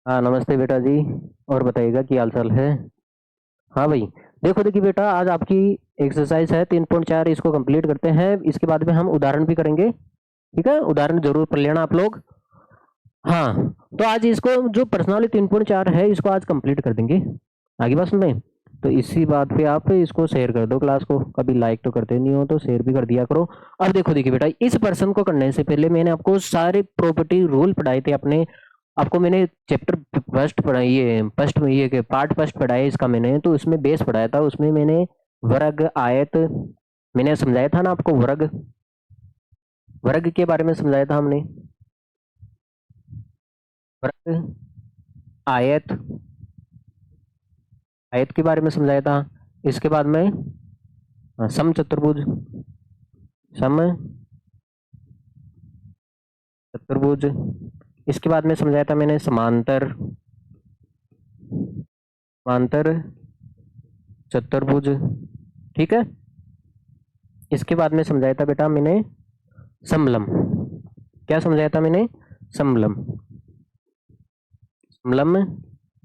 हाँ नमस्ते बेटा जी। और बताइएगा क्या हाल चाल है। हाँ भाई। देखो देखिए बेटा, आज आपकी एक्सरसाइज है 3.4, इसको कंप्लीट करते हैं। इसके बाद में हम उदाहरण भी करेंगे। ठीक है, उदाहरण जरूर पढ़ लेना आप लोग। हाँ। तो आज इसको जो पर्सनाली 3.4 है इसको आज कंप्लीट कर देंगे। आगे बात सुन रहे हैं? तो इसी बात पे आप इसको शेयर कर दो क्लास को। कभी लाइक तो करते नहीं हो तो शेयर भी कर दिया करो। अब देखो देखिए बेटा, इस पर्सन को करने से पहले मैंने आपको सारे प्रॉपर्टी रूल पढ़ाए थे अपने। आपको मैंने चैप्टर फर्स्ट पढ़ाई, ये फर्स्ट में ये के पार्ट फर्स्ट पढ़ाया इसका मैंने, तो उसमें बेस पढ़ाया था। उसमें मैंने वर्ग आयत मैंने समझाया था ना आपको। वर्ग वर्ग के बारे में समझाया था हमने। वर्ग आयत आयत के बारे में समझाया था। इसके बाद में सम चतुर्भुज सम चतुर्भुज। इसके बाद में समझाया था मैंने समांतर समांतर चतुर्भुज। ठीक है। इसके बाद में समझाया था बेटा मैंने समलम। क्या समझाया था मैंने? समलम समलम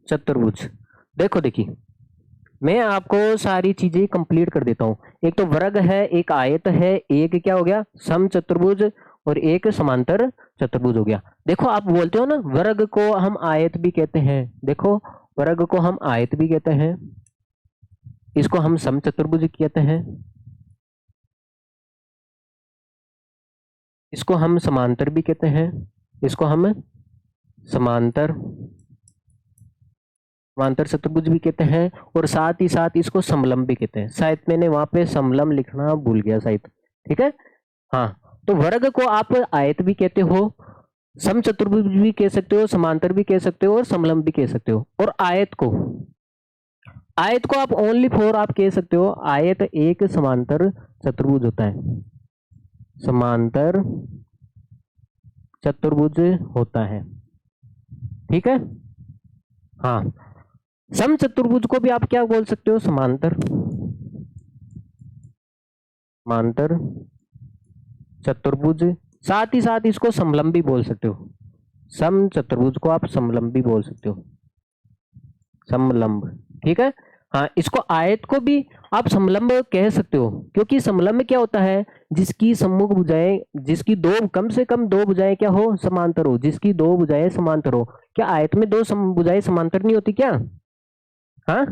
चतुर्भुज। देखो देखिए, मैं आपको सारी चीजें कंप्लीट कर देता हूं। एक तो वर्ग है, एक आयत है, एक क्या हो गया सम चतुर्भुज, और एक समांतर चतुर्भुज हो गया। देखो आप बोलते हो ना वर्ग को हम आयत भी कहते हैं। देखो, वर्ग को हम आयत भी कहते हैं, इसको हम सम चतुर्भुज कहते हैं, इसको हम समांतर भी कहते हैं, इसको हम समांतर समांतर चतुर्भुज भी कहते हैं, और साथ ही साथ इसको समलम भी कहते हैं। शायद मैंने वहां पे समलम लिखना भूल गया शायद। ठीक है। हाँ। तो वर्ग को आप आयत भी कहते हो, सम चतुर्भुज भी कह सकते हो, समांतर भी कह सकते हो, और समलम भी कह सकते हो। और आयत को आप ओनली फोर आप कह सकते हो। आयत एक समांतर चतुर्भुज होता है, समांतर चतुर्भुज होता है। ठीक है। हाँ। सम चतुर्भुज को भी आप क्या बोल सकते हो? समांतर समांतर चतुर्भुज। साथ ही साथ इसको समलम भी बोल सकते हो। सम चतुर्भुज को आप समलम भी बोल सकते हो, समलंब। ठीक है। हाँ, इसको आयत को भी आप समलंब कह सकते हो, क्योंकि समलंब क्या होता है? जिसकी सम्मुख भुजाएं, जिसकी दो कम से कम दो भुजाएं क्या हो? समांतर हो। जिसकी दो भुजाएं समांतर हो। क्या आयत में दो भुजाएं समांतर नहीं होती क्या? हाँ।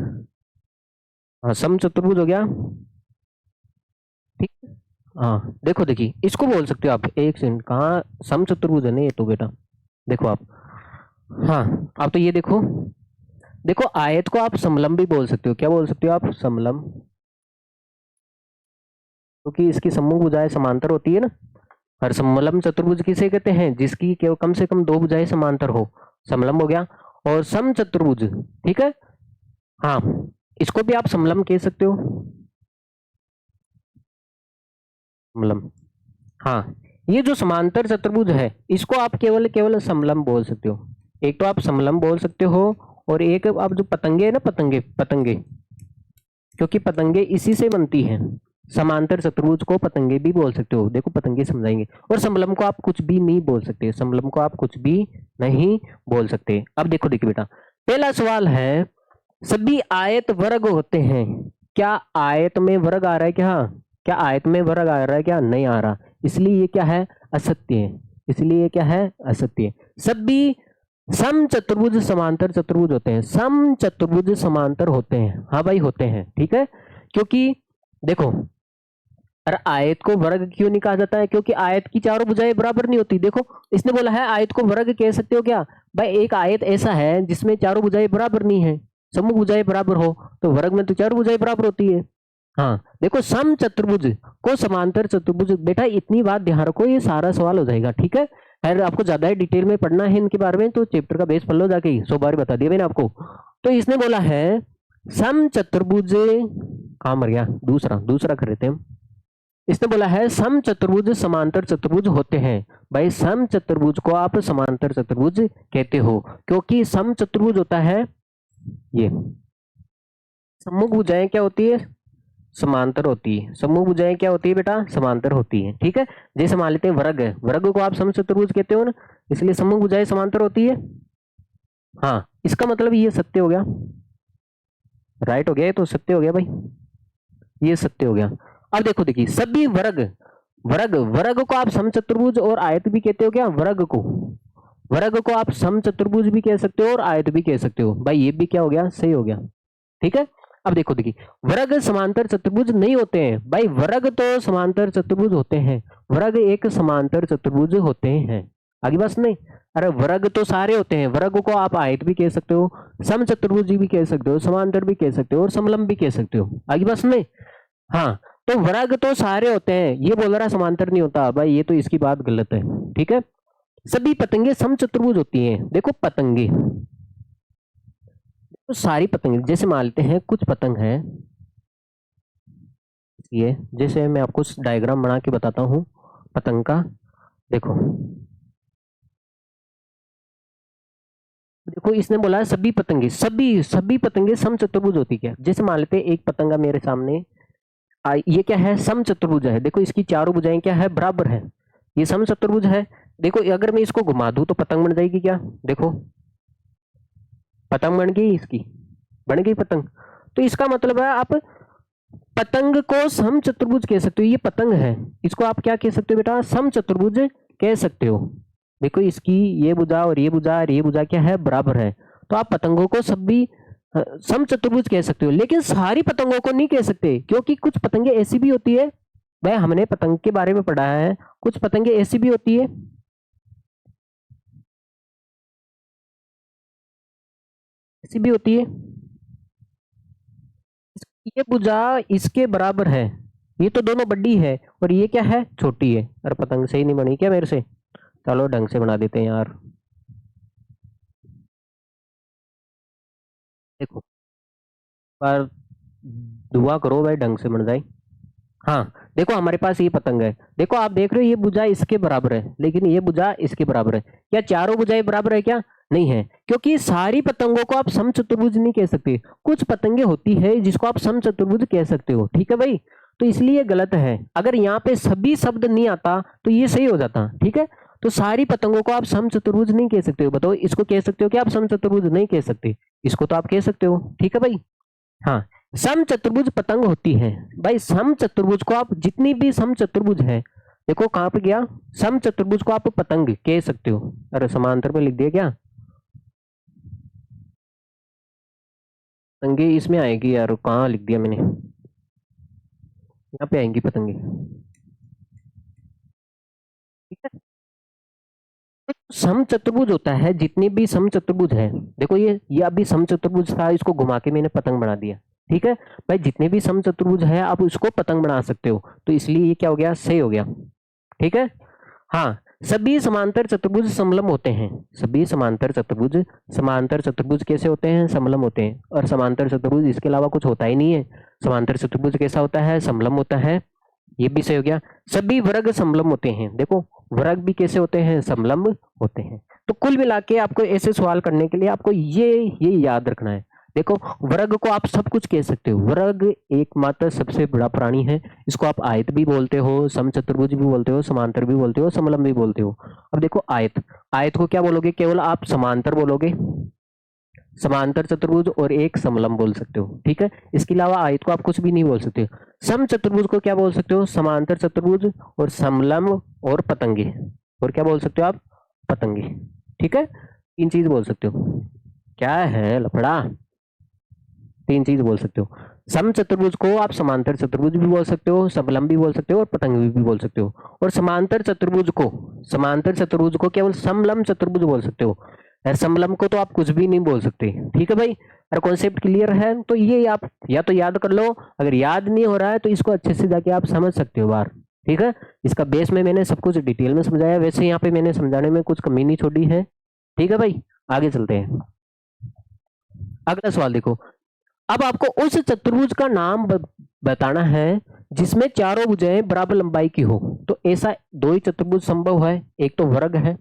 हाँ, सम चतुर्भुज हो गया। ठीक है। हाँ देखो देखिए, इसको बोल सकते हो आप। एक सेकंड, कहाँ सम चतुर्भुज है ना ये तो बेटा। देखो आप। हाँ। आप तो ये देखो, देखो आयत को आप समलम भी बोल सकते हो। क्या बोल सकते हो आप? समलम। क्योंकि इसकी सम्मुख भुजाएं समांतर होती है ना। और समलम चतुर्भुज किसे कहते हैं? जिसकी केवल कम से कम दो भुजाएं समांतर हो, समलम हो गया। और सम चतुर्भुज, ठीक है। हाँ, इसको भी आप समलम कह सकते हो, समलम। हाँ, ये जो समांतर चतुर्भुज है इसको आप केवल केवल समलम बोल सकते हो। एक तो आप समलम बोल सकते हो, और एक आप जो पतंगे है ना, पतंगे पतंगे, क्योंकि पतंगे इसी से बनती हैं। समांतर चतुर्भुज को पतंगे भी बोल सकते हो। देखो पतंगे समझाएंगे। और समलम को आप कुछ भी नहीं बोल सकते, समलम को आप कुछ भी नहीं बोल सकते। अब देखो देखिए बेटा, पहला सवाल है, सभी आयत वर्ग होते हैं। क्या आयत में वर्ग आ रहा है? क्या क्या आयत में वर्ग आ रहा है? क्या नहीं आ रहा। इसलिए ये क्या है? असत्य है। इसलिए ये क्या है? असत्य है। सभी सम चतुर्भुज समांतर चतुर्भुज होते हैं। सम चतुर्भुज समांतर होते हैं। हाँ भाई, होते हैं। ठीक है। क्योंकि देखो, अरे आयत को वर्ग क्यों नहीं कहा जाता है? क्योंकि आयत की चारों भुजाएं बराबर नहीं होती। देखो, इसने बोला है आयत को वर्ग कह सकते हो क्या? भाई एक आयत ऐसा है जिसमें चारों भुजाएं बराबर नहीं है। समूह भुजाएं बराबर हो तो वर्ग में तो चारों भुजाएं बराबर होती है। हाँ देखो, सम चतुर्भुज को समांतर चतुर्भुज। बेटा इतनी बात ध्यान रखो, ये सारा सवाल हो जाएगा। ठीक है। अगर आपको ज्यादा डिटेल में पढ़ना है इनके बारे में तो चैप्टर का बेस पढ़ लो जाके ही, 100 बार बता दिया मैंने आपको। तो इसने बोला है सम चतुर्भुज, कहाँ मर गया, दूसरा दूसरा कर रहे थे हम। इसने बोला है सम चतुर्भुज समांतर चतुर्भुज होते हैं। भाई सम चतुर्भुज को आप समांतर चतुर्भुज कहते हो, क्योंकि सम चतुर्भुज होता है ये। सम्मुख भुजाएं क्या होती है? समांतर होती है। सम्मुख भुजाएं क्या होती है बेटा? समांतर होती है। ठीक है। जैसे मान लेते हैं वर्ग है, वर्ग को आप सम चतुर्भुज कहते हो ना, इसलिए सम्मुख भुजाएं समांतर होती है। हाँ, इसका मतलब ये सत्य हो गया, राइट हो गया, ये तो सत्य हो गया भाई, ये सत्य हो गया। अब देखो, देखिए सभी वर्ग, वर्ग वर्ग को आप समचतुर्भुज और आयत भी कहते हो क्या? वर्ग को आप समचतुर्भुज भी कह सकते हो और आयत भी कह सकते हो भाई, ये भी क्या हो गया? सही हो गया। ठीक है। अब देखो, देखिए वर्ग समांतर चतुर्भुज नहीं होते हैं भाई, वर्ग तो समांतर चतुर्भुज होते हैं, वर्ग एक समांतर चतुर्भुज होते हैं। आगे बस नहीं, अरे वर्ग तो सारे होते हैं, वर्ग को आप आयत भी कह सकते हो, समचतुर्भुज भी कह सकते हो, समांतर भी कह सकते हो और समलंब भी कह सकते हो। आगे बस नहीं। हाँ, तो वर्ग तो सारे होते हैं, ये बोल रहा समांतर नहीं होता भाई, ये तो इसकी बात गलत है। ठीक है। सभी पतंगे समचतुर्भुज होती हैं। देखो पतंगे तो सारी पतंगे, जैसे मान लेते हैं कुछ पतंग है, ये जैसे मैं आपको डायग्राम बना के बताता हूँ पतंग का। देखो, देखो इसने बोला है सभी पतंगे, सभी पतंगे समचतुर्भुज होती क्या? जैसे मान लेते हैं एक पतंगा मेरे सामने, ये क्या है? समचतुर्भुज है। देखो इसकी चारों भुजाएं क्या है? बराबर है, ये समचतुर्भुज है। देखो अगर मैं इसको घुमा दूं तो पतंग बन जाएगी क्या? देखो पतंग बन गई, इसकी बन गई पतंग। तो इसका मतलब है आप पतंग को समचतुर्भुज कह सकते हो, ये पतंग है, इसको आप क्या कह सकते हो बेटा? समचतुर्भुज कह सकते हो। देखो इसकी ये भुजा और ये भुजा और ये भुजा क्या है? बराबर है। तो आप पतंगों को सभी समचतुर्भुज कह सकते हो, लेकिन सारी पतंगों को नहीं कह सकते, क्योंकि कुछ पतंगे ऐसी भी होती है, भाई हमने पतंग के बारे में पढ़ा है, कुछ पतंगे ऐसी भी होती है, ऐसी भी होती है, ये भुजा इसके बराबर है, ये तो दोनों बड़ी है और ये क्या है? छोटी है। अरे पतंग सही नहीं बनी क्या मेरे से? चलो ढंग से बना देते हैं यार। देखो पर दुआ करो भाई ढंग से बन जाए। हाँ, देखो हमारे पास ये पतंग है, देखो आप देख रहे हो ये भुजा इसके बराबर है, लेकिन ये भुजा इसके बराबर है। क्या चारों भुजाएं बराबर है क्या? नहीं है, क्योंकि सारी पतंगों को आप समचतुर्भुज नहीं कह सकते, कुछ पतंगे होती है जिसको आप समचतुर्भुज कह सकते हो। ठीक है भाई, तो इसलिए गलत है। अगर यहाँ पे सभी शब्द नहीं आता तो ये सही हो जाता। ठीक है, तो सारी पतंगों को आप समचतुर्भुज नहीं कह सकते हो। बताओ इसको कह सकते हो क्या आप समचतुर्भुज? नहीं कह सकते, इसको तो आप कह सकते हो। ठीक है भाई। हाँ, समचतुर्भुज पतंग होती है भाई, समचतुर्भुज को आप जितनी भी समचतुर्भुज है, देखो कहां पे गया? समचतुर्भुज को आप पतंग कह सकते हो। अरे समांतर में लिख दिया क्या? पतंगे इसमें आएगी यार, कहाँ लिख दिया मैंने? यहाँ पे आएंगी पतंगे। ठीक है, तो समचतुर्भुज होता है, जितनी भी समचतुर्भुज है, देखो ये अभी समचतुर्भुज था, इसको घुमा के मैंने पतंग बना दिया। ठीक है भाई, जितने भी समचतुर्भुज है आप उसको पतंग बना सकते हो, तो इसलिए ये क्या हो गया? सही हो गया। ठीक है। हाँ, सभी समांतर चतुर्भुज समलम होते हैं, सभी समांतर चतुर्भुज कैसे होते हैं? समलम होते हैं। और समांतर चतुर्भुज इसके अलावा कुछ होता ही नहीं है। समांतर चतुर्भुज कैसा होता है? समलम होता है। ये भी सही हो गया। सभी वर्ग समलम होते हैं, देखो वर्ग भी कैसे होते हैं? समलम होते हैं। तो कुल मिला के आपको ऐसे सवाल करने के लिए आपको ये याद रखना है। देखो वर्ग को आप सब कुछ कह सकते हो, वर्ग एकमात्र सबसे बड़ा प्राणी है, इसको आप आयत भी बोलते हो, समचतुर्भुज भी बोलते हो, समांतर भी बोलते हो, समलंब भी बोलते हो। अब देखो आयत, आयत को क्या बोलोगे? केवल आप समांतर बोलोगे, समांतर चतुर्भुज और एक समलंब बोल सकते हो। ठीक है, इसके अलावा आयत को आप कुछ भी नहीं बोल सकते। सम चतुर्भुज को क्या बोल सकते हो? समांतर चतुर्भुज और समलंब और पतंगे, और क्या बोल सकते हो आप? पतंगे। ठीक है, तीन चीज बोल सकते हो। क्या है लफड़ा? तीन चीज बोल सकते हो। सम चतुर्भुज को आप समांतर चतुर्भुज भी बोल सकते हो, समलंब भी बोल सकते हो और पतंग भी बोल सकते हो। और समांतर चतुर्भुज को केवल समलंब चतुर्भुज बोल सकते हो। यार समलंब को तो आप कुछ भी नहीं बोल सकते। ठीक है भाई, अगर कॉन्सेप्ट क्लियर है तो ये आप या तो याद कर लो, अगर याद नहीं हो रहा है तो इसको अच्छे से जाके आप समझ सकते हो बार। ठीक है, इसका बेस में मैंने सब कुछ डिटेल में समझाया, वैसे यहाँ पे मैंने समझाने में कुछ कमी नहीं छोड़ी है। ठीक है भाई, आगे चलते हैं। अगला सवाल देखो, अब आपको उस चतुर्भुज का नाम बताना है जिसमें चारों भुजाएं बराबर लंबाई की हो। तो ऐसा दो ही चतुर्भुज संभव है, एक तो वर्ग है,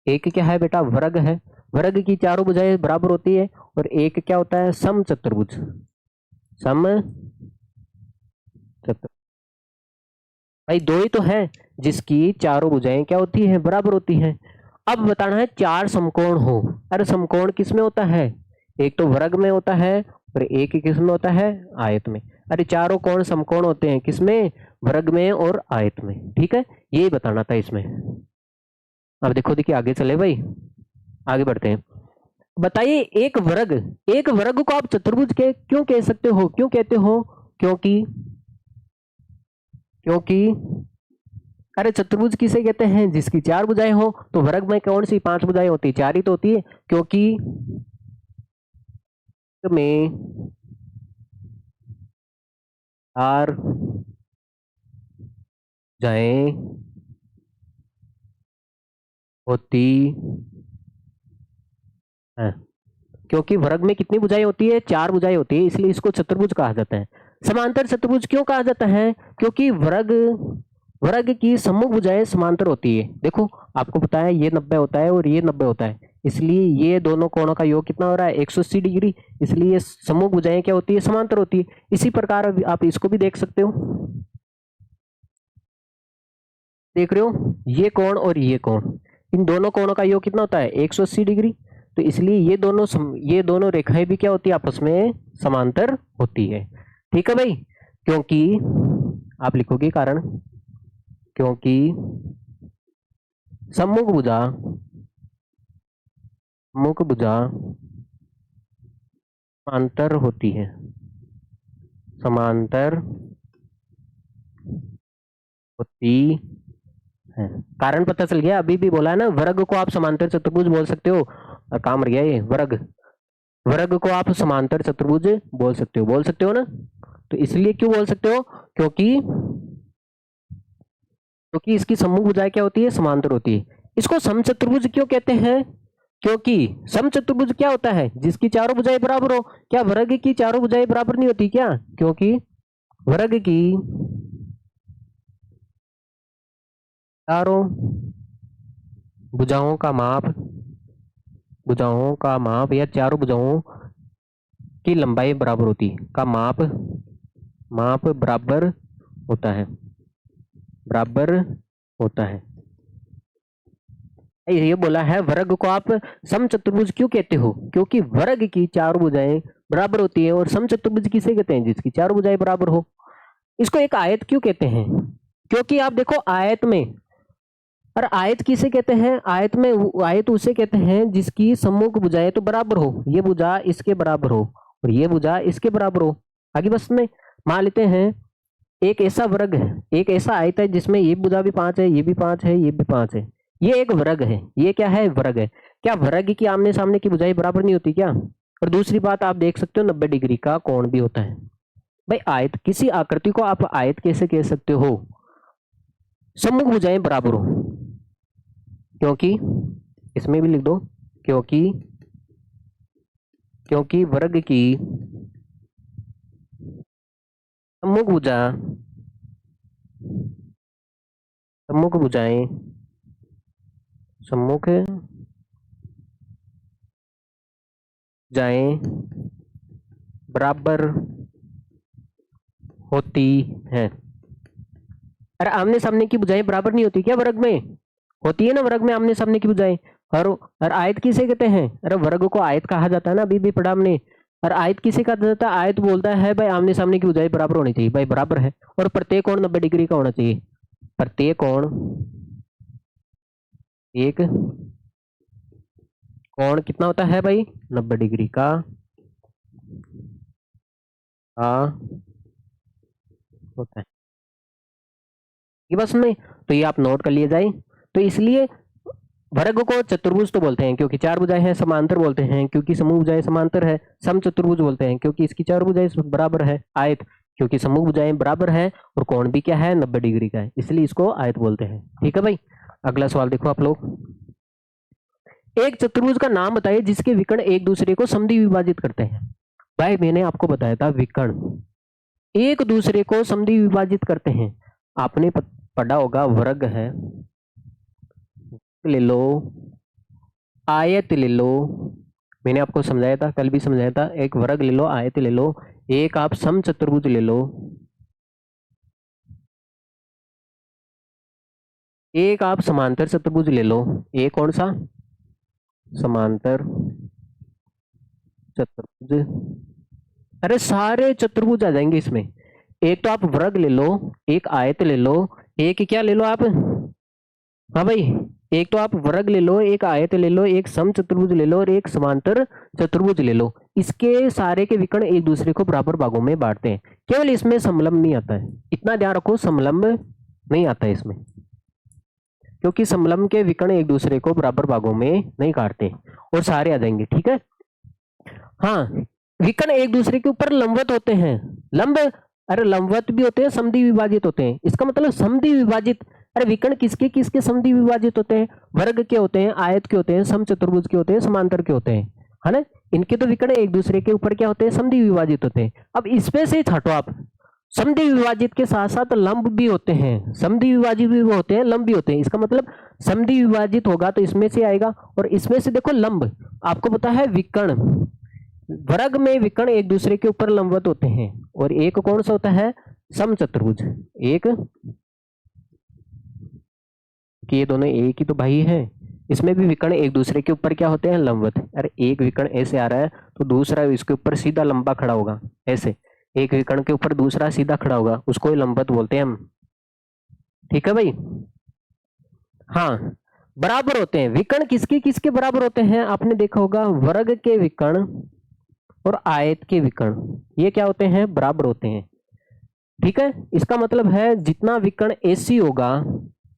एक क्या है बेटा? वर्ग है, वर्ग की चारों भुजाएं बराबर होती है। और एक क्या होता है? सम चतुर्भुज, सम चतुर्भुज। भाई दो ही तो है जिसकी चारों भुजाएं क्या होती हैं? बराबर होती हैं। अब बताना है चार समकोण हो। अरे समकोण किस में होता है? एक तो वर्ग में होता है और एक ही किस में होता है? आयत में। अरे चारों कोण समकोण होते हैं किसमें? वर्ग में और आयत में। ठीक है, यही बताना था इसमें। अब देखो, देखिए आगे चले भाई, आगे बढ़ते हैं। बताइए एक वर्ग को आप चतुर्भुज के क्यों कह सकते हो? क्यों कहते हो? क्योंकि क्योंकि अरे चतुर्भुज किसे कहते हैं? जिसकी चार भुजाएं हो। तो वर्ग में कौन सी पांच भुजाएं होती? चार ही तो होती है। क्योंकि में चार भुजाएं होती है। क्योंकि वर्ग में कितनी भुजाएं होती है? चार भुजाएं होती है, इसलिए इसको चतुर्भुज कहा जाता है। समांतर चतुर्भुज क्यों कहा जाता है? क्योंकि वर्ग वर्ग की सम्मुख भुजाएं समांतर होती है। देखो आपको पता है ये 90 होता है और ये 90 होता है, इसलिए ये दोनों कोणों का योग कितना हो रहा है? 180 डिग्री। इसलिए सम्मुख भुजाएं क्या होती है? समांतर होती है। इसी प्रकार आप इसको भी देख सकते हो। देख रहे हो, ये कोण और ये कोण, इन दोनों कोणों का योग कितना होता है? 180 डिग्री। तो इसलिए ये दोनों रेखाएं भी क्या होती है? आपस में समांतर होती है। ठीक है भाई। क्योंकि आप लिखोगे कारण, क्योंकि सम्मुख भुजा समांतर होती है, समांतर होती है। कारण पता चल गया? अभी भी बोला है ना, वर्ग को आप समांतर चतुर्भुज बोल सकते हो। और काम रह गया ये वर्ग को आप समांतर चतुर्भुज बोल सकते हो ना। तो इसलिए क्यों बोल सकते हो? क्योंकि इसकी सम्मुख भुजाएं क्या होती है? समांतर होती है। इसको समचतुर्भुज क्यों कहते हैं? क्योंकि समचतुर्भुज क्या होता है? जिसकी चारों भुजाएं बराबर हो। क्या वर्ग की चारों भुजाएं बराबर नहीं होती क्या? क्योंकि वर्ग की चारों भुजाओं का माप या चारों भुजाओं की लंबाई बराबर होती है, का माप बराबर होता है। ये बोला है वर्ग को आप समचतुर्भुज क्यों कहते हो? क्योंकि वर्ग की चारों भुजाएं बराबर होती है। और समचतुर्भुज किसे कहते हैं? जिसकी चारों भुजाएं बराबर हो। इसको एक आयत क्यों कहते हैं? क्योंकि आप देखो आयत में, और आयत किसे कहते हैं? आयत उसे कहते हैं जिसकी सम्मुख भुजाएं तो बराबर हो। ये भुजा इसके बराबर हो और ये भुजा इसके बराबर हो। आगे बस में मान लेते हैं एक ऐसा वर्ग है, एक ऐसा आयत है जिसमें ये भुजा भी 5 है, ये भी 5 है, ये भी 5 है। ये एक वर्ग है। ये क्या है? वर्ग है। क्या वर्ग की आमने सामने की भुजाएं बराबर नहीं होती क्या? और दूसरी बात आप देख सकते हो 90 डिग्री का कोण भी होता है। भाई आयत, किसी आकृति को आप आयत कैसे कह सकते हो? सम्मुख भुजाएं बराबर हो। क्योंकि इसमें भी लिख दो, क्योंकि वर्ग की सम्मुख भुजाएं बराबर होती है। अरे आमने सामने की भुजाएं बराबर नहीं होती क्या वर्ग में? होती है ना वर्ग में आमने सामने की भुजाएं। और आयत किसे कहते हैं? अरे वर्ग को आयत कहा जाता है ना, अभी भी पढ़ा हमने। और आयत किसे कहा जाता है? आयत बोलता है भाई आमने सामने की भुजाएं बराबर होनी चाहिए। भाई बराबर है। और प्रत्येक कोण 90 डिग्री का होना चाहिए। प्रत्येक कोण कितना होता है भाई? 90 डिग्री का होता है। ये बस में, तो ये आप नोट कर लिए जाए। तो इसलिए वर्ग को चतुर्भुज तो बोलते हैं क्योंकि चार भुजाएं हैं, समांतर बोलते हैं क्योंकि समूह भुजाएं समांतर है, समचतुर्भुज बोलते हैं क्योंकि इसकी चार भुजाएं बराबर है, आयत क्योंकि समूह भुजाएं बराबर है और कोण भी क्या है? 90 डिग्री का है, इसलिए इसको आयत बोलते हैं। ठीक है भाई। अगला सवाल देखो आप लोग। एक चतुर्भुज का नाम बताइए जिसके विकर्ण एक दूसरे को समद्वि विभाजित करते हैं। भाई मैंने आपको बताया था विकर्ण एक दूसरे को समद्वि विभाजित करते हैं। आपने पढ़ा होगा वर्ग है, ले लो, आयत ले लो। मैंने आपको समझाया था, कल भी समझाया था। एक वर्ग ले लो, आयत ले लो, एक आप समचतुर्भुज ले लो, एक आप समांतर चतुर्भुज ले लो, एक कौन सा समांतर चतुर्भुज, अरे सारे चतुर्भुज आ जाएंगे इसमें। एक तो आप वर्ग ले लो, एक आयत ले लो, एक क्या ले लो आप, हाँ भाई, एक तो आप वर्ग ले लो, एक आयत ले लो, एक सम चतुर्भुज ले लो और एक समांतर चतुर्भुज ले लो। इसके सारे के विकर्ण एक दूसरे को बराबर भागों में बांटते हैं, केवल इसमें समलंब नहीं आता है, इतना ध्यान रखो, समलंब नहीं आता है इसमें, क्योंकि समलंब के विकर्ण एक दूसरे को बराबर भागों में नहीं काटते, और सारे आ जाएंगे, ठीक है। हाँ, विकर्ण एक दूसरे के ऊपर लंबवत होते हैं, लंब, अरे लंबवत भी होते हैं, समद्वि विभाजित होते हैं, इसका मतलब समद्वि विभाजित, अरे विकर्ण किसके किसके समद्वि विभाजित होते हैं, वर्ग के होते हैं, आयत के होते हैं, समचतुर्भुज के होते हैं, समांतर के होते हैं, है ना। इनके तो विकर्ण एक दूसरे के ऊपर क्या होते हैं, समद्वि विभाजित होते हैं। अब इसमें से छाटो आप, समद्वि विभाजित के साथ साथ लंब भी होते हैं, समद्वि विभाजित भी होते हैं, लंब भी होते हैं, इसका मतलब समद्वि विभाजित होगा तो इसमें से आएगा, और इसमें से देखो लंब, आपको पता है विकर्ण, वर्ग में विकर्ण एक दूसरे के ऊपर लंबवत होते हैं, और एक कौन सा होता है, समचतुर्भुज, एक, कि ये दोनों एक ही तो भाई है, इसमें भी विकर्ण एक दूसरे के ऊपर क्या होते हैं, लंबवत। अरे एक विकर्ण ऐसे आ रहा है तो दूसरा इसके ऊपर सीधा लंबा खड़ा होगा, ऐसे एक विकर्ण के ऊपर दूसरा सीधा खड़ा होगा, उसको ही लंबवत बोलते हैं हम, ठीक है भाई। हाँ, बराबर होते हैं विकर्ण, किसके किसके बराबर होते हैं, आपने देखा होगा, वर्ग के विकर्ण और आयत के विकर्ण, ये क्या होते हैं, बराबर होते हैं, ठीक है। इसका मतलब है जितना विकर्ण AC होगा,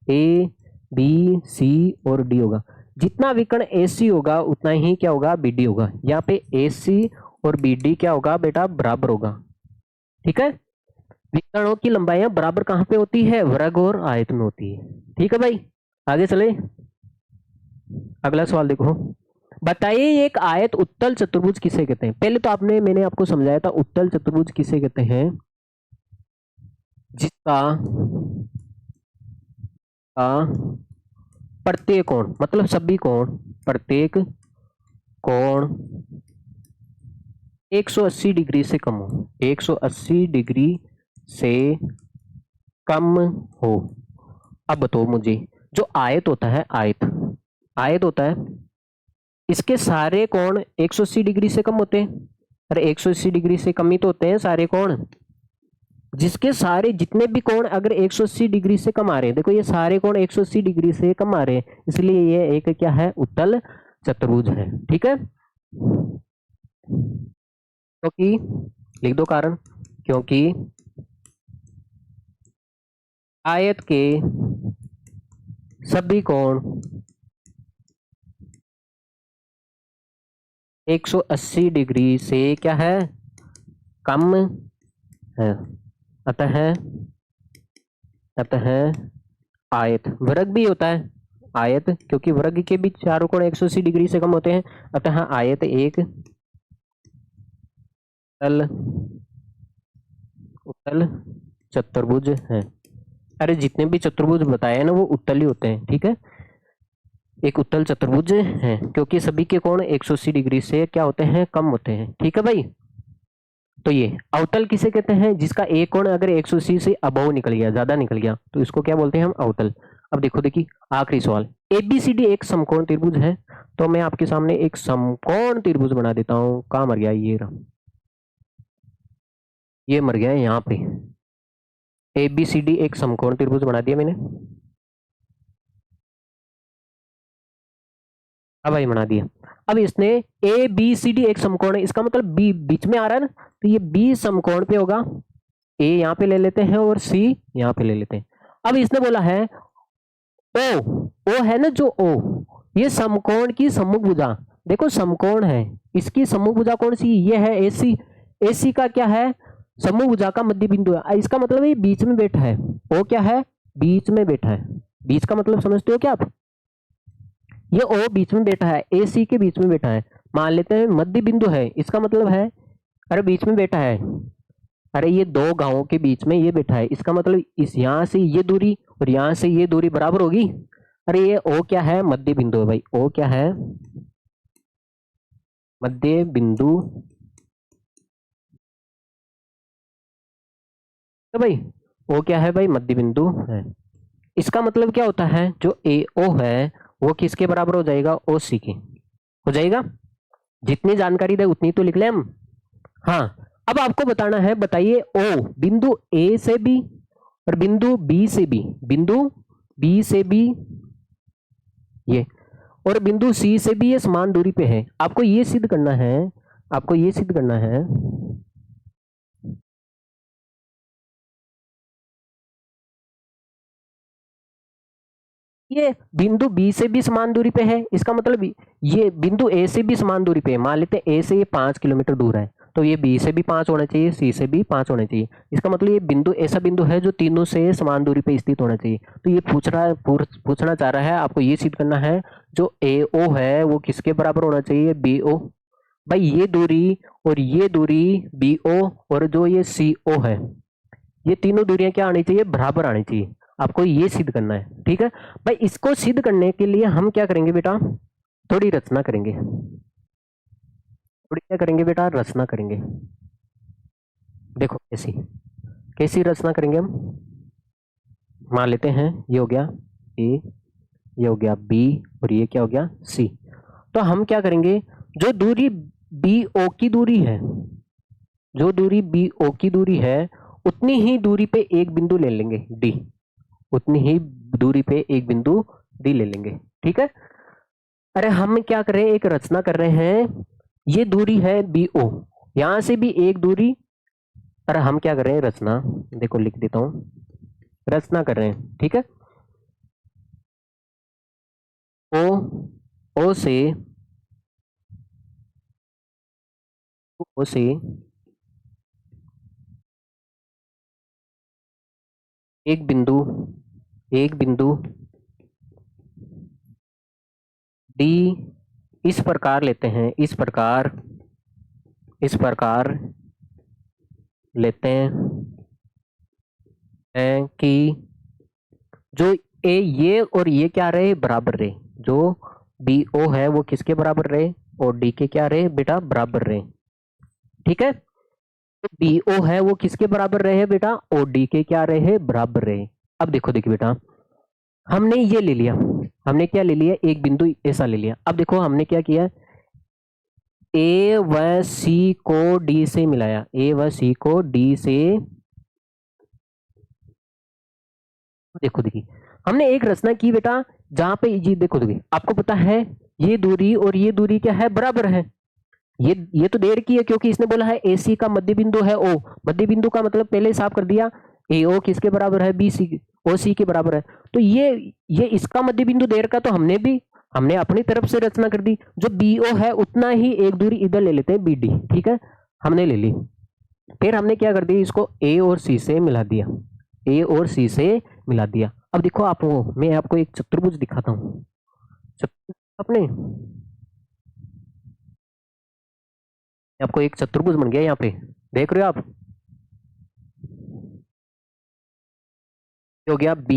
ए बी सी और डी होगा, जितना विकर्ण AC होगा उतना ही क्या होगा, BD होगा। यहाँ पे AC और BD क्या होगा बेटा, बराबर होगा, ठीक है। विकर्णों की लंबाइयां बराबर कहां पे होती है, वर्ग और आयत में होती है, ठीक है भाई। आगे चले, अगला सवाल देखो, बताइए एक आयत उत्तल चतुर्भुज किसे कहते हैं। पहले तो मैंने आपको समझाया था उत्तल चतुर्भुज किसे कहते हैं, जिसका प्रत्येक कोण, मतलब सभी कोण, प्रत्येक कोण 180 डिग्री से कम हो, 180 डिग्री से कम हो। अब बताओ मुझे, जो आयत होता है, आयत आयत होता है, इसके सारे कोण 180 डिग्री से कम होते हैं, अरे 180 डिग्री से कम ही तो होते हैं सारे कोण, जिसके सारे जितने भी कोण अगर 180 डिग्री से कम आ रहे हैं, देखो ये सारे कोण 180 डिग्री से कम आ रहे हैं, इसलिए ये एक क्या है, उत्तल चतुर्भुज है, ठीक है। क्योंकि, लिख दो कारण, क्योंकि आयत के सभी कोण 180 डिग्री से क्या है, कम है, अतः अतः आयत, वर्ग भी होता है आयत, क्योंकि वर्ग के भी चारों कोण 180 डिग्री से कम होते हैं, अतः आयत एक उत्तल चतुर्भुज है। अरे जितने भी चतुर्भुज बताए ना वो उत्तल ही होते हैं, ठीक है, एक उत्तल चतुर्भुज है, क्योंकि सभी के कोण 180 डिग्री से क्या होते हैं, कम होते हैं, ठीक है भाई। तो ये अवतल किसे कहते हैं, जिसका एक कोण अगर 180 से अबव निकल गया, ज्यादा निकल गया, तो इसको क्या बोलते हैं हम, अवतल। अब देखो, देखिए आखिरी सवाल, ABCD एक समकोण त्रिभुज है, तो मैं आपके सामने एक समकोण त्रिभुज बना देता हूं, कहां मर गया ये मर गया है यहाँ पे, ABCD एक समकोण त्रिभुज बना दिया मैंने, अब भाई बना दिया। अब इसने ABCD एक समकोण है, इसका मतलब बी बीच में आ रहा है ना, तो ये B समकोण पे होगा, A यहाँ पे ले लेते हैं और C यहाँ पे ले लेते हैं। अब इसने बोला है O है ना, जो O, ये समकोण की सम्मुख भुजा, देखो समकोण है, इसकी सम्मुख भुजा कौन सी, ये है AC, AC का क्या है, सम्मुख भुजा का मध्य बिंदु है, इसका मतलब ये बीच में बैठा है, O क्या है, बीच में बैठा है, बीच का मतलब समझते हो क्या आप, ये O बीच में बैठा है, AC के बीच में बैठा है, मान लेते हैं मध्य बिंदु है, इसका मतलब है, अरे बीच में बैठा है, अरे ये दो गांवों के बीच में ये बैठा है, इसका मतलब इस यहाँ से ये दूरी और यहाँ से ये दूरी बराबर होगी, अरे ये O क्या है, मध्य बिंदु है भाई, O क्या है, मध्य बिंदु, तो भाई O क्या है भाई, मध्य बिंदु है। इसका मतलब क्या होता है, जो AO है वो किसके बराबर हो जाएगा, OC के हो जाएगा। जितनी जानकारी दे उतनी तो लिख ले हम। हाँ, अब आपको बताना है, बताइए O बिंदु A से B और बिंदु B से B, बिंदु B से B ये, और बिंदु C से भी ये समान दूरी पे है। आपको ये सिद्ध करना है, आपको ये सिद्ध करना है ये बिंदु B से भी समान दूरी पे है, इसका मतलब ये बिंदु A से भी समान दूरी पे है। मान लेते हैं A से ये 5 किलोमीटर दूर है, तो ये B से भी 5 होना चाहिए, C से भी 5 होना चाहिए। इसका मतलब ये बिंदु ऐसा बिंदु है जो तीनों से समान दूरी पे स्थित होना चाहिए। तो ये पूछना चाह रहा है, आपको ये सिद्ध करना है जो AO है वो किसके बराबर होना चाहिए, BO। भाई ये दूरी और ये दूरी BO और जो ये CO है, ये तीनों दूरियां क्या आनी चाहिए, बराबर आनी चाहिए। आपको ये सिद्ध करना है, ठीक है भाई। इसको सिद्ध करने के लिए हम क्या करेंगे बेटा, थोड़ी रचना करेंगे, थोड़ी क्या करेंगे बेटा, रचना करेंगे। देखो कैसी कैसी रचना करेंगे हम। मान लेते हैं ये हो गया A, ये हो गया B और ये क्या हो गया C। तो हम क्या करेंगे, जो दूरी BO की दूरी है, जो दूरी BO की दूरी है उतनी ही दूरी पे एक बिंदु ले लेंगे D, उतनी ही दूरी पे एक बिंदु D ले लेंगे, ठीक है। अरे हम क्या कर रहे हैं, एक रचना कर रहे हैं, ये दूरी है BO, यहां से भी एक दूरी। अरे हम क्या कर रहे हैं, रचना, देखो लिख देता हूं, रचना कर रहे हैं, ठीक है। O से एक बिंदु D इस प्रकार लेते हैं, इस प्रकार लेते हैं कि जो ये और ये क्या रहे, बराबर रहे। जो BO है वो किसके बराबर रहे, और D के क्या रहे बेटा, बराबर रहे, ठीक है। तो BO है वो किसके बराबर रहे बेटा, और D के क्या रहे, बराबर रहे। अब देखो देखिए बेटा, हमने ये ले लिया, हमने क्या ले लिया, एक बिंदु ऐसा ले लिया। अब देखो हमने क्या किया, A व C को D से मिलाया, A व C को D से, देखो देखिए हमने एक रचना की बेटा, जहां पे ये देखो देखिए, आपको पता है ये दूरी और ये दूरी क्या है, बराबर है। ये तो देर की है, क्योंकि इसने बोला है AC का मध्य बिंदु है O, मध्य बिंदु का मतलब पहले साफ कर दिया, AO किसके बराबर है, BC OC के बराबर है। तो ये इसका मध्य बिंदु देर का, तो हमने अपनी तरफ से रचना कर दी। जो BO है उतना ही एक दूरी इधर ले लेते हैं BD, ठीक है, हमने ले ली। फिर हमने क्या कर दिया, इसको A और C से मिला दिया, A और C से मिला दिया। अब देखो आप, मैं आपको एक चतुर्भुज दिखाता हूँ, अपने आपको एक चतुर्भुज बन गया, यहाँ पे देख रहे हो आप, हो गया B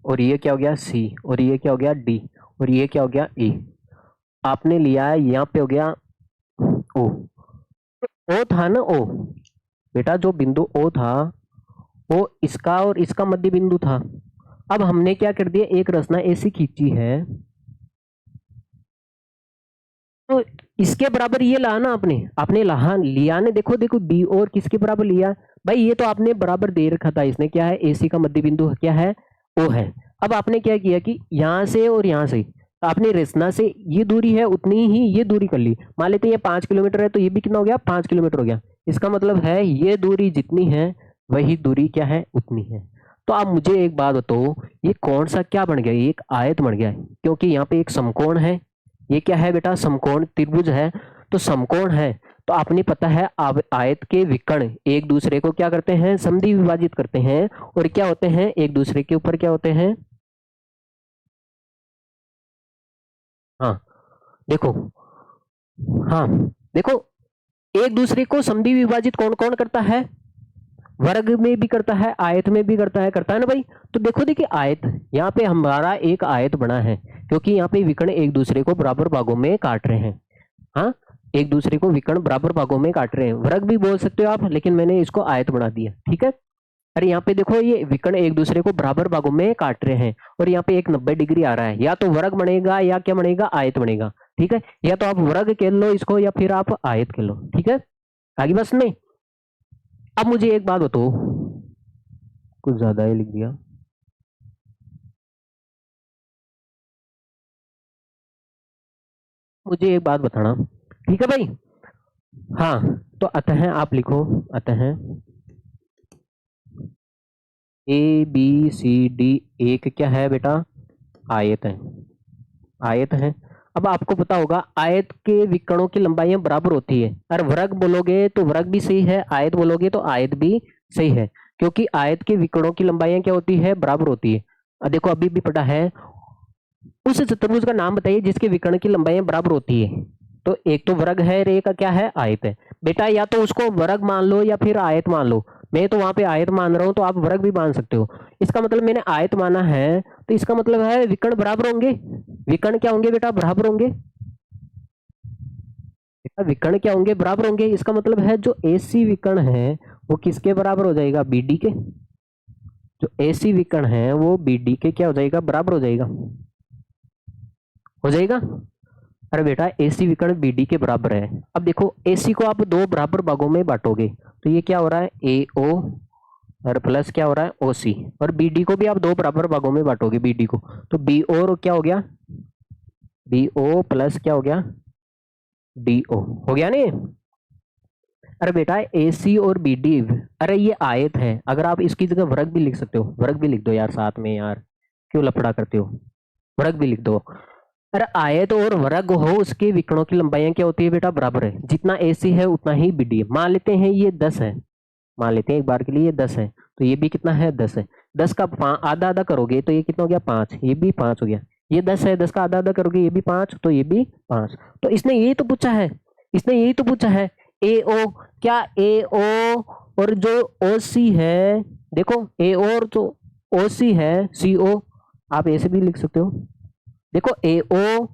और ये क्या हो गया C और ये क्या हो गया D और ये क्या हो गया E। आपने लिया है, यहाँ पे हो गया O था ना, O बेटा, जो बिंदु O था वो इसका और इसका मध्य बिंदु था। अब हमने क्या कर दिया, एक रचना ऐसी खींची है, तो इसके बराबर ये ला ना, आपने लहा लिया ने, देखो देखो B और किसके बराबर लिया भाई, ये तो आपने बराबर दे रखा था, इसने क्या है, AC का मध्य बिंदु क्या है, O है। अब आपने क्या किया कि यहां से और यहां से आपने रचना से ये दूरी है उतनी ही ये दूरी कर ली। मान लेते हैं ये 5 किलोमीटर है, तो ये भी कितना हो गया, 5 किलोमीटर हो गया। इसका मतलब है ये दूरी जितनी है वही दूरी क्या है, उतनी है। तो आप मुझे एक बात बताओ, ये कौन सा क्या बन गया, ये एक आयत बन गया है, क्योंकि यहाँ पे एक समकोण है, ये क्या है बेटा, समकोण त्रिभुज है। तो समकोण है तो आपने पता है, आयत के विकर्ण एक दूसरे को क्या करते हैं, समद्वि विभाजित करते हैं, और क्या होते हैं, एक दूसरे के ऊपर क्या होते हैं, हाँ देखो, हाँ देखो, एक दूसरे को समद्वि विभाजित कौन कौन करता है, वर्ग में भी करता है, आयत में भी करता है ना भाई। तो देखो देखिए आयत, यहाँ पे हमारा एक आयत बना है, क्योंकि यहाँ पे विकर्ण एक दूसरे को बराबर भागों में काट रहे हैं। हाँ, एक दूसरे को विकर्ण बराबर भागों में काट रहे हैं, वर्ग भी बोल सकते हो आप, लेकिन मैंने इसको आयत बना दिया, ठीक है। अरे यहाँ पे देखो ये विकर्ण एक दूसरे को बराबर भागों में काट रहे हैं और यहाँ पे एक 90 डिग्री आ रहा है, या तो वर्ग बनेगा या क्या बनेगा, आयत बनेगा। ठीक है, या तो आप वर्ग कह लो इसको या फिर आप आयत कह लो। ठीक है, आगे बस नहीं। अब मुझे एक बात बताओ, कुछ ज्यादा ही लिख दिया। मुझे एक बात बताना, ठीक है भाई। हाँ, तो अतः आप लिखो, अतः ए बी सी डी एक क्या है बेटा, आयत है, आयत है। अब आपको पता होगा आयत के विकर्णों की लंबाइयां बराबर होती है। अगर वर्ग बोलोगे तो वर्ग भी सही है, आयत बोलोगे तो आयत भी सही है, क्योंकि आयत के विकर्णों की लंबाइयां क्या होती है, बराबर होती है। देखो अभी भी पढ़ा है, उस चतुर्भुज का नाम बताइए जिसके विकर्ण की लंबाइयां बराबर होती है। तो एक तो वर्ग है और एक का क्या है, आयत है। बेटा या तो उसको वर्ग मान लो या फिर आयत मान लो। मैं तो वहां पे आयत मान रहा हूं, तो आप वर्ग भी मान सकते हो। इसका मतलब मैंने आयत माना है, तो इसका मतलब है विकर्ण बराबर होंगे। विकर्ण क्या होंगे बेटा, बराबर होंगे। बेटा विकर्ण क्या होंगे, बराबर होंगे। इसका मतलब है जो एसी विकर्ण है वो किसके बराबर हो जाएगा, बीडी के। जो एसी विकर्ण है वो बीडी के क्या हो जाएगा, बराबर हो जाएगा, हो जाएगा। अरे बेटा एसी विकर्ण बीडी के बराबर है। अब देखो एसी को आप दो बराबर भागों में बांटोगे तो ये क्या हो रहा है, ए ओ, और प्लस क्या हो रहा है, ओ सी। और बीडी को भी आप दो बराबर भागों में बांटोगे, बीडी को, तो बी और क्या हो गया, बी ओ प्लस क्या हो गया, डी ओ, हो गया नहीं। अरे बेटा ए सी और बी डी, अरे ये आयत है, अगर आप इसकी जगह वर्ग भी लिख सकते हो, वर्ग भी लिख दो यार साथ में, यार क्यों लफड़ा करते हो, वर्ग भी लिख दो। अरे आयत और वर्ग हो उसके विकर्णों की लंबाइयां क्या होती है बेटा, बराबर है। जितना ए सी है उतना ही बी डी है। मान लेते हैं ये 10 है, मान लेते हैं एक बार के लिए ये 10 है, तो ये भी कितना है, 10 है। 10 का आधा आधा करोगे तो ये कितना हो गया, 5, ये भी 5 हो गया। ये 10 है, 10 का आधा आधा करोगे ये भी 5, तो ये भी 5। तो इसने यही तो पूछा है, इसने यही तो पूछा है, ए ओ, क्या ए ओ और जो ओ सी है, देखो ए ओ और जो ओ सी है, सी ओ, आप ऐसे भी लिख सकते हो। देखो ए ओ,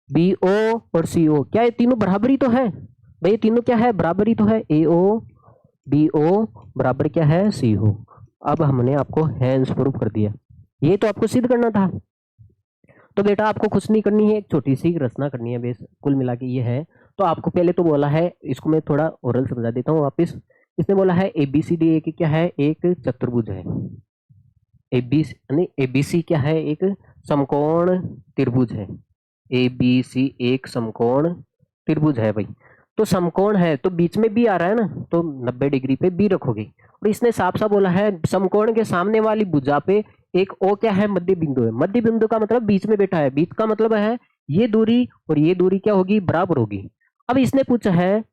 बी ओ और सी ओ, क्या ये तीनों बराबर ही तो है भाई, ये तीनों क्या है, बराबर ही तो है। ए ओ बी ओ बराबर क्या है, सी ओ। अब हमने आपको हैंस प्रूफ कर दिया, ये तो आपको सिद्ध करना था। तो बेटा आपको कुछ नहीं करनी है, एक छोटी सी रचना करनी है, बेस कुल मिला के ये है। तो आपको पहले तो बोला है, इसको मैं थोड़ा ओरल समझा देता हूँ वापिस। इसने बोला है ए बी सी डी एक क्या है, एक चतुर्भुज है। ए बी नहीं, ए बी सी क्या है, एक समकोण त्रिभुज है। ए बी सी एक समकोण त्रिभुज है भाई। तो समकोण है तो बीच में बी आ रहा है ना, तो 90 डिग्री पे बी रखोगे। और इसने साफ साफ बोला है समकोण के सामने वाली भुजा पे एक ओ क्या है, मध्य बिंदु है। मध्य बिंदु का मतलब बीच में बैठा है, बीच का मतलब है ये दूरी और ये दूरी क्या होगी, बराबर होगी। अब इसने पूछा है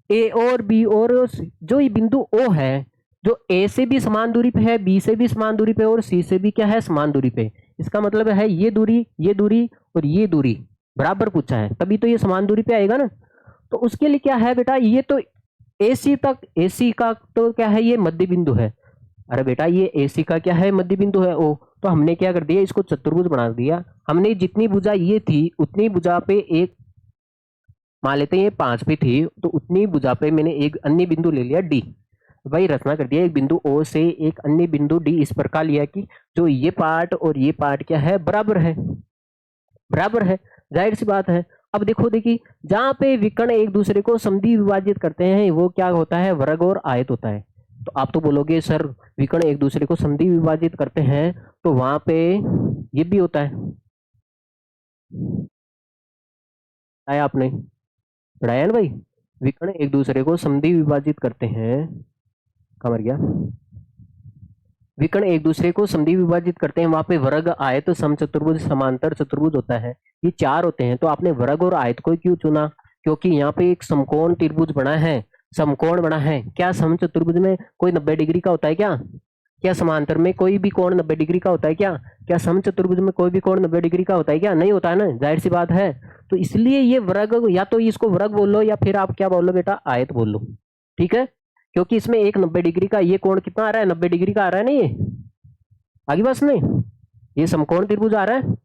ए और बी और जो ये बिंदु ओ है, जो ए से भी समान दूरी पे है, बी से भी समान दूरी पे और सी से भी क्या है, समान दूरी पे। इसका मतलब है ये दूरी और ये दूरी बराबर पूछा है, तभी तो ये समान दूरी पे आएगा ना। तो उसके लिए क्या है बेटा, ये तो एसी तक, एसी का तो क्या है, ये मध्य बिंदु है। अरे बेटा ये एसी का क्या है, मध्य बिंदु है ओ। तो हमने क्या कर दिया, इसको चतुर्भुज बना दिया। हमने जितनी भुजा ये थी उतनी भुजा पे एक, मान लेते हैं ये 5 पे थी, तो उतनी भुजा पे मैंने एक अन्य बिंदु ले लिया डी। भाई रचना कर दिया, एक बिंदु ओ से एक अन्य बिंदु डी इस प्रकार लिया कि जो ये पार्ट और ये पार्ट क्या है, बराबर है, बराबर है, जाहिर सी बात है। अब देखो देखिए, जहां पे विकर्ण एक दूसरे को समद्वि विभाजित करते हैं वो क्या होता है, वर्ग और आयत होता है। तो आप तो बोलोगे सर विकर्ण एक दूसरे को समद्वि विभाजित करते हैं तो वहां पे ये भी होता है आपने पढ़ाया है ना भाई, विकर्ण एक दूसरे को समद्वि विभाजित करते हैं, कहाँ मर गया, विकर्ण एक दूसरे को समद्वि विभाजित करते हैं, वहां पे वर्ग आयत समचतुर्भुज समांतर चतुर्भुज होता है, ये 4 होते हैं। तो आपने वर्ग और आयत को क्यों चुना, क्योंकि यहाँ पे एक समकोण त्रिभुज बना है, समकोण बना है। क्या समचतुर्भुज में कोई 90 डिग्री का होता है क्या, क्या समांतर में कोई भी कोण 90 डिग्री का होता है क्या, क्या समचतुर्भुज में कोई भी कोण 90 डिग्री का होता है क्या, नहीं होता है ना, जाहिर सी बात है। तो इसलिए ये वर्ग, या तो इसको वर्ग बोल लो या फिर आप क्या बोलो बेटा, आयत बोल लो। ठीक है, क्योंकि इसमें एक 90 डिग्री का ये कोण कितना आ रहा है, 90 डिग्री का आ रहा है ना, ये आगे बस नहीं, ये समकोण त्रिभुज आ रहा है।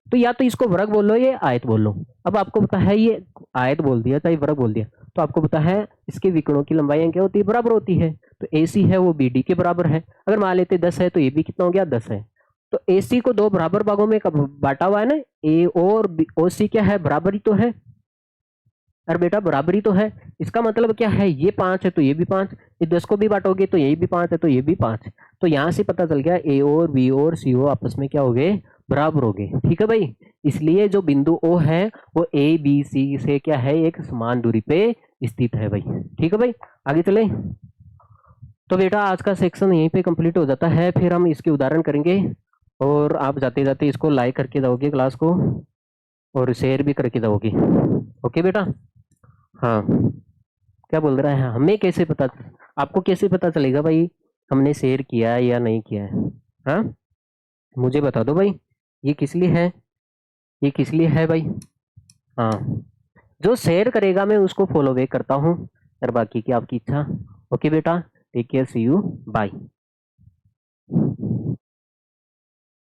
तो या तो इसको वर्ग बोल लो या आयत बोल लो। अब आपको पता है ये आयत बोल दिया चाहे वर्ग बोल दिया, तो आपको पता है इसके विकर्णों की लंबाई क्या होती है, बराबर होती है। तो AC है वो BD के बराबर है। अगर मान लेते 10 है तो ये भी कितना हो गया, 10 है। तो AC को दो बराबर भागों में कब बांटा हुआ है ना, A और OC क्या है, बराबर ही तो है। अरे बेटा बराबरी तो है, इसका मतलब क्या है, ये 5 है तो ये भी 5, ये 10 को भी बांटोगे तो ये भी 5 है तो ये भी 5। तो यहां से पता चल गया A और B और CO आपस में क्या हो गए, बराबर हो गए। ठीक है भाई, इसलिए जो बिंदु O है वो ABC से क्या है, एक समान दूरी पे स्थित है भाई। ठीक है भाई, आगे चले। तो बेटा आज का सेक्शन यहीं पे कंप्लीट हो जाता है, फिर हम इसके उदाहरण करेंगे। और आप जाते जाते इसको लाइक करके जाओगे क्लास को, और शेयर भी करके जाओगे। ओके बेटा। हाँ, क्या बोल रहा है, हमें कैसे पता, आपको कैसे पता चलेगा भाई हमने शेयर किया है या नहीं किया है? हाँ, मुझे बता दो भाई, ये किस लिए है, ये किस लिए है भाई? हाँ, जो शेयर करेगा मैं उसको फॉलो बैक करता हूँ, और बाकी की आपकी इच्छा। ओके बेटा, take care, see you, bye.